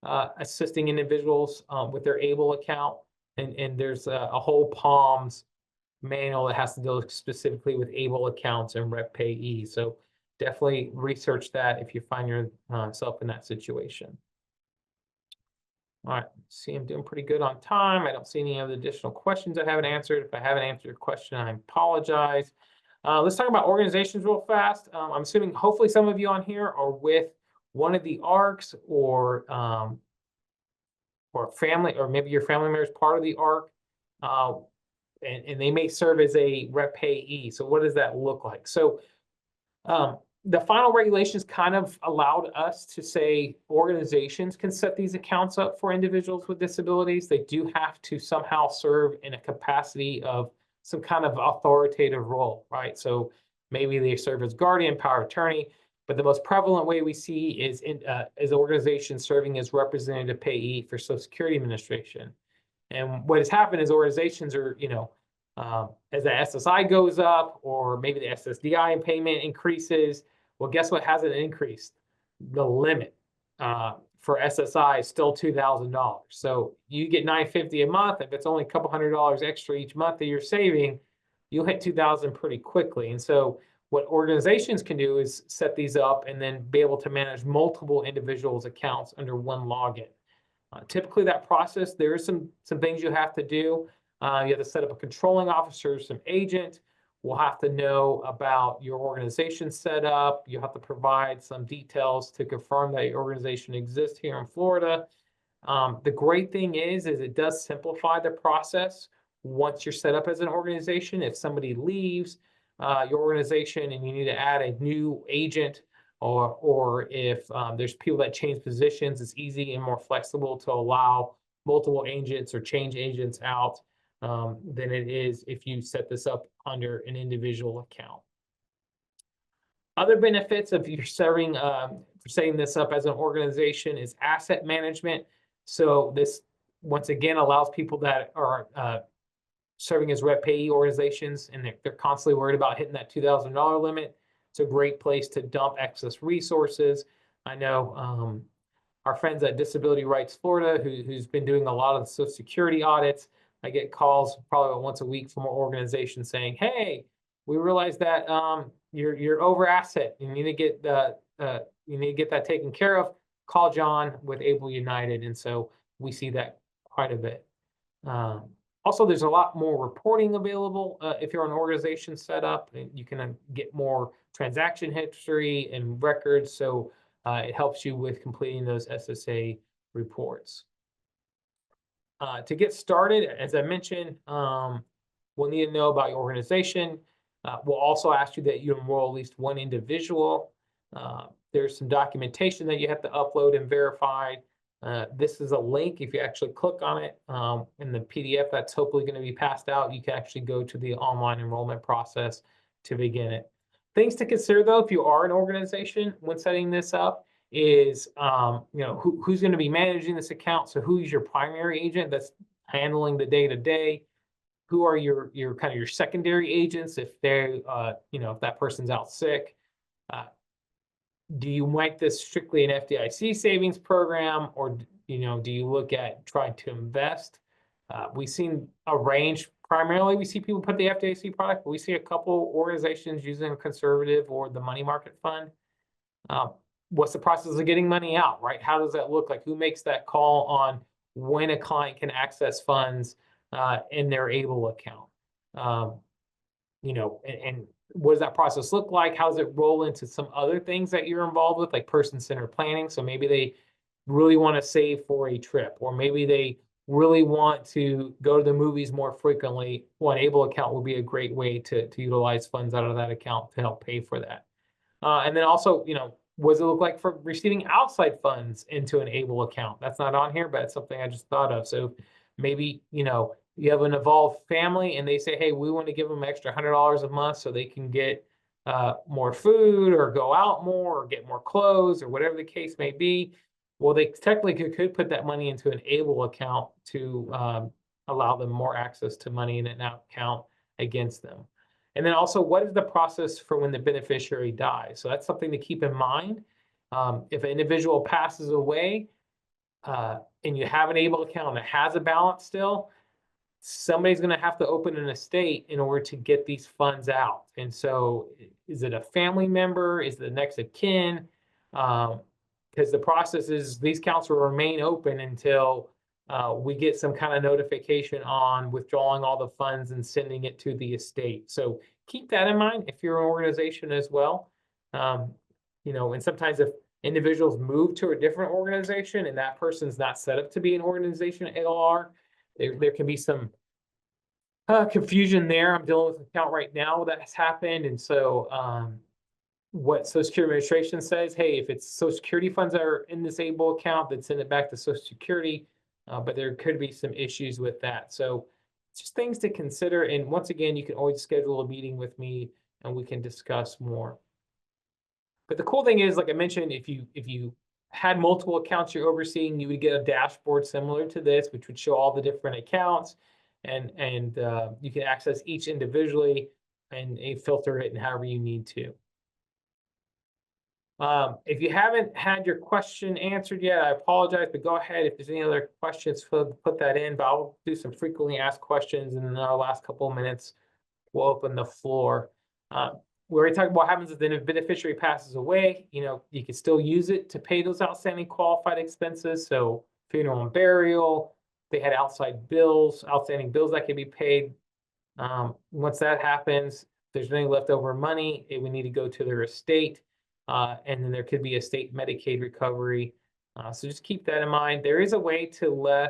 assisting individuals with their ABLE account. And there's a whole PALMS manual that has to deal specifically with ABLE accounts and rep payee. So definitely research that if you find yourself in that situation. All right, see, I'm doing pretty good on time. I don't see any other additional questions I haven't answered. If I haven't answered your question, I apologize. Let's talk about organizations real fast. I'm assuming hopefully some of you on here are with one of the ARCs or family, or maybe your family member is part of the ARC, and they may serve as a rep payee. So what does that look like? So the final regulations kind of allowed us to say organizations can set these accounts up for individuals with disabilities. They do have to somehow serve in a capacity of some kind of authoritative role, right? So maybe they serve as guardian, power of attorney, but the most prevalent way we see is organizations serving as representative payee for Social Security Administration. And what has happened is organizations are, as the SSI goes up, or maybe the SSDI payment increases, well, guess what hasn't increased? The limit for SSI is still $2,000. So you get $950 a month. If it's only a couple $100 extra each month that you're saving, you'll hit $2,000 pretty quickly. And so what organizations can do is set these up and then be able to manage multiple individuals' accounts under one login. Typically, that process, there are some things you have to do. You have to set up a controlling officer, some agent. We'll have to know about your organization setup. You have to provide some details to confirm that your organization exists here in Florida. The great thing is it does simplify the process once you're set up as an organization. If somebody leaves your organization and you need to add a new agent, or if there's people that change positions, it's easy and more flexible to allow multiple agents or change agents out than it is if you set this up under an individual account. Other benefits of you setting this up as an organization is asset management. So this, once again, allows people that are serving as rep payee organizations, and they're constantly worried about hitting that $2,000 limit. It's a great place to dump excess resources. I know our friends at Disability Rights Florida, who's been doing a lot of the Social Security audits, I get calls probably once a week from our organization saying, "Hey, we realize that you're over asset. You need to get that taken care of. Call John with Able United." And so we see that quite a bit. Also, there's a lot more reporting available if you're an organization set up, and you can get more transaction history and records. So it helps you with completing those SSA reports. To get started, as I mentioned, we'll need to know about your organization. We'll also ask you that you enroll at least one individual. There's some documentation that you have to upload and verify. This is a link. If you actually click on it in the PDF that's hopefully going to be passed out, you can actually go to the online enrollment process to begin it. Things to consider, though, if you are an organization when setting this up, is who's going to be managing this account. So who's your primary agent that's handling the day-to-day? Who are your kind of your secondary agents if they're if that person's out sick? Do you make this strictly an FDIC savings program, or do you look at trying to invest? We've seen a range. Primarily, we see people put the FDIC product, but we see a couple organizations using a conservative or the money market fund. What's the process of getting money out, right? How does that look like? Who makes that call on when a client can access funds in their ABLE account? And what does that process look like? How does it roll into some other things that you're involved with, like person-centered planning? So maybe they really want to save for a trip, or maybe they really want to go to the movies more frequently. Well, an ABLE account would be a great way to utilize funds out of that account to help pay for that. And then also, what does it look like for receiving outside funds into an ABLE account? That's not on here, but it's something I just thought of. So maybe, you have an involved family and they say, hey, we want to give them an extra $100 a month so they can get more food or go out more or get more clothes or whatever the case may be. Well, they technically could put that money into an ABLE account to allow them more access to money in an account against them. And then also, what is the process for when the beneficiary dies? So that's something to keep in mind. If an individual passes away, and you have an ABLE account that has a balance still, somebody's going to have to open an estate in order to get these funds out. And so is it a family member? Is it the next of kin? Because the process is these accounts will remain open until we get some kind of notification on withdrawing all the funds and sending it to the estate. So keep that in mind if you're an organization as well. You know, and sometimes if individuals move to a different organization and that person's not set up to be an organization at LR, there can be some confusion there. I'm dealing with an account right now that has happened. And so what Social Security Administration says, hey, if it's Social Security funds that are in this ABLE account, then send it back to Social Security. But there could be some issues with that. So it's just things to consider. And once again, you can always schedule a meeting with me and we can discuss more. But the cool thing is, like I mentioned, if you had multiple accounts you're overseeing, you would get a dashboard similar to this, which would show all the different accounts, and you can access each individually and filter it and however you need to. If you haven't had your question answered yet, I apologize, but go ahead. If there's any other questions, put that in, but I'll do some frequently asked questions, and in our last couple of minutes, we'll open the floor. We already talked about what happens if the beneficiary passes away. You know, you can still use it to pay those outstanding qualified expenses. So funeral and burial, they had outstanding bills that can be paid. Once that happens, if there's any leftover money, it would need to go to their estate. And then there could be a state Medicaid recovery. So just keep that in mind. There is a way to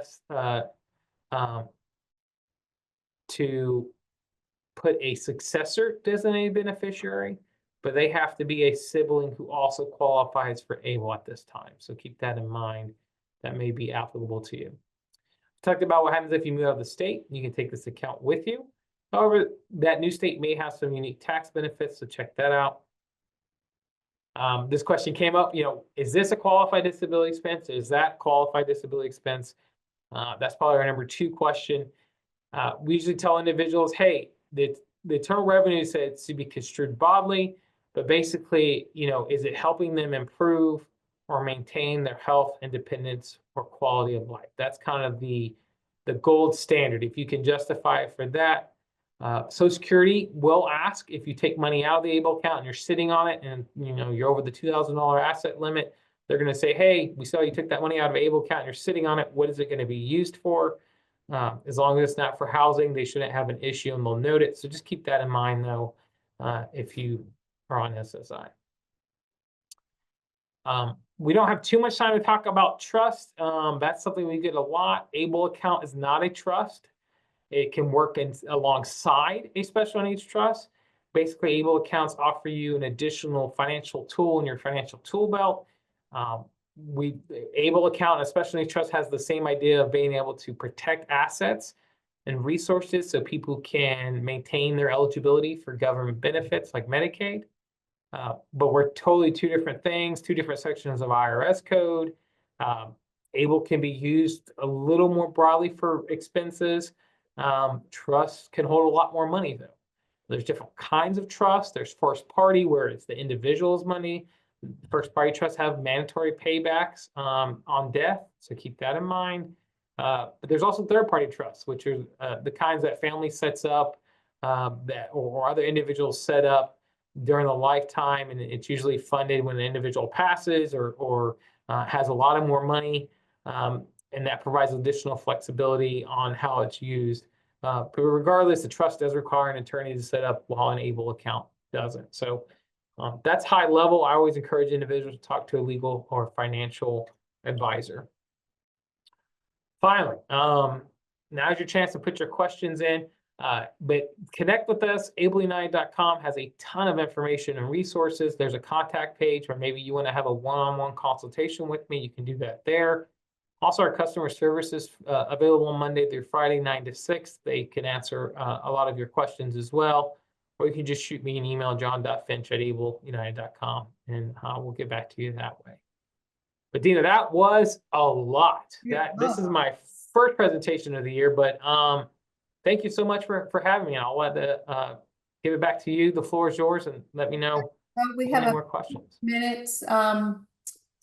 put a successor designated beneficiary, but they have to be a sibling who also qualifies for ABLE at this time. So keep that in mind. That may be applicable to you. Talked about what happens if you move out of the state. You can take this account with you. However, that new state may have some unique tax benefits, so check that out. This question came up, you know, is this a qualified disability expense? Is that qualified disability expense? That's probably our number 2 question. We usually tell individuals, hey, the internal revenue said to be construed broadly, but basically, you know, is it helping them improve or maintain their health, independence, or quality of life? That's kind of the gold standard. If you can justify it for that, Social Security will ask if you take money out of the ABLE account and you're sitting on it, and you know you're over the $2,000 asset limit. They're going to say, hey, we saw you took that money out of ABLE account and you're sitting on it. What is it going to be used for? As long as it's not for housing, they shouldn't have an issue and they'll note it. So just keep that in mind, though, if you are on SSI. We don't have too much time to talk about trust. That's something we get a lot. ABLE account is not a trust. It can work alongside a special needs trust. Basically, ABLE accounts offer you an additional financial tool in your financial tool belt. ABLE account, and special needs trust, has the same idea of being able to protect assets and resources so people can maintain their eligibility for government benefits like Medicaid. But we're totally 2 different things, 2 different sections of IRS code. ABLE can be used a little more broadly for expenses. Trust can hold a lot more money, though. There's different kinds of trust. There's first party, where it's the individual's money. First party trusts have mandatory paybacks on death, so keep that in mind. But there's also third party trusts, which are the kinds that family sets up or other individuals set up during the lifetime, and it's usually funded when an individual passes or has a lot of more money, and that provides additional flexibility on how it's used. But regardless, the trust does require an attorney to set up, while an ABLE account doesn't. So that's high level. I always encourage individuals to talk to a legal or financial advisor. Finally, now's your chance to put your questions in. But connect with us. ableunited.com has a ton of information and resources. There's a contact page where maybe you want to have a one-on-one consultation with me. You can do that there. Also, our customer services available Monday through Friday, 9 to 6. They can answer a lot of your questions as well. Or you can just shoot me an email, john.finch@ableunited.com, and we'll get back to you that way. But Dina, that was a lot. This is my first presentation of the year, but thank you so much for having me. I'll give it back to you. The floor is yours, and let me know We have any more questions. minutes.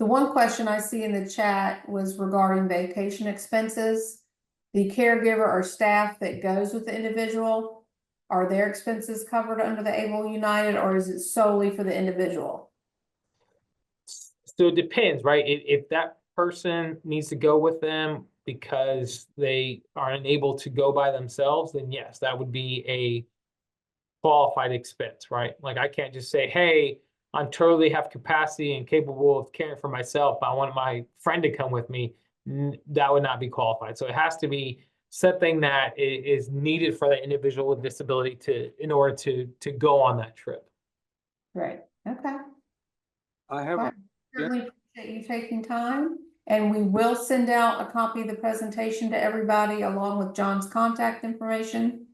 The one question I see in the chat was regarding vacation expenses. The caregiver or staff that goes with the individual, are their expenses covered under the Able United, or is it solely for the individual? So it depends, right? If that person needs to go with them because they are unable to go by themselves, then yes, that would be a qualified expense, right? Like I can't just say, hey, I'm totally have capacity and capable of caring for myself, but I want my friend to come with me. That would not be qualified. So it has to be something that is needed for the individual with disability in order to go on that trip. Right, okay. I have, Right. Certainly appreciate you taking time, and we will send out a copy of the presentation to everybody along with John's contact information.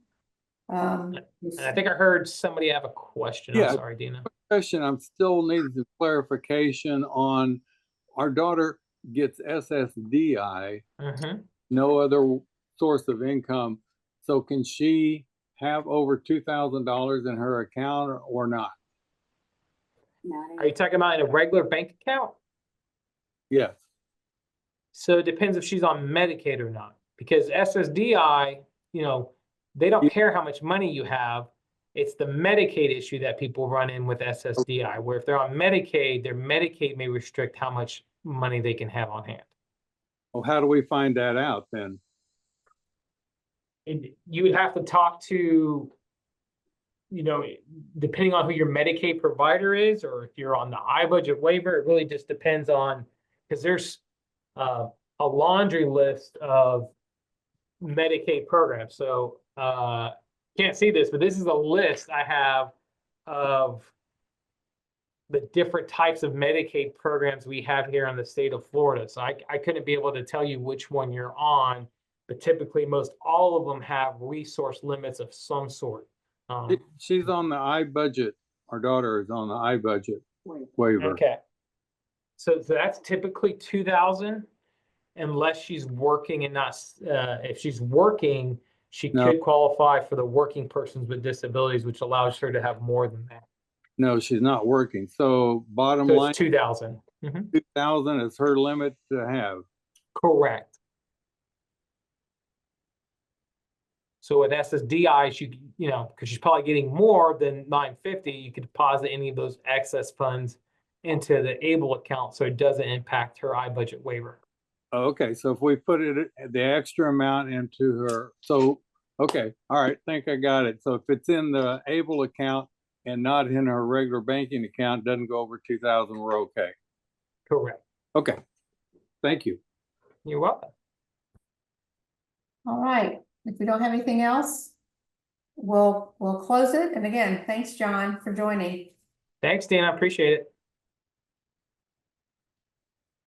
And I think I heard somebody have a question. Yeah. I'm sorry, Dina. question, I'm still needing some clarification on, our daughter gets SSDI, Mhm. no other source of income. So can she have over $2,000 in her account or not? Are you talking about in a regular bank account? Yes. So it depends if she's on Medicaid or not, because SSDI, they don't care how much money you have. It's the Medicaid issue that people run in with SSDI, where if they're on Medicaid, their Medicaid may restrict how much money they can have on hand. Well, how do we find that out then? You would have to talk to, depending on who your Medicaid provider is, or if you're on the iBudget waiver, it really just depends on, because there's a laundry list of Medicaid programs. So can't see this, but this is a list I have of the different types of Medicaid programs we have here in the state of Florida. So I couldn't be able to tell you which one you're on, but typically most all of them have resource limits of some sort. She's on the iBudget. Our daughter is on the iBudget waiver. Okay. So that's typically 2,000 unless she's working and not, if she's working, she No. could qualify for the working persons with disabilities, which allows her to have more than that. No, she's not working. So bottom So line, it's 2,000. 2,000 is her limit to have. Correct. So with SSDI, because she's probably getting more than 950, you could deposit any of those excess funds into the ABLE account so it doesn't impact her iBudget waiver. Okay, so if we put it, the extra amount into her, so, okay, all right, think I got it. So if it's in the ABLE account and not in her regular banking account, doesn't go over 2,000, we're okay. Correct. Okay, thank you. You're welcome. All right, if we don't have anything else, we'll close it. And again, thanks, John, for joining. Thanks, Dan. I appreciate it.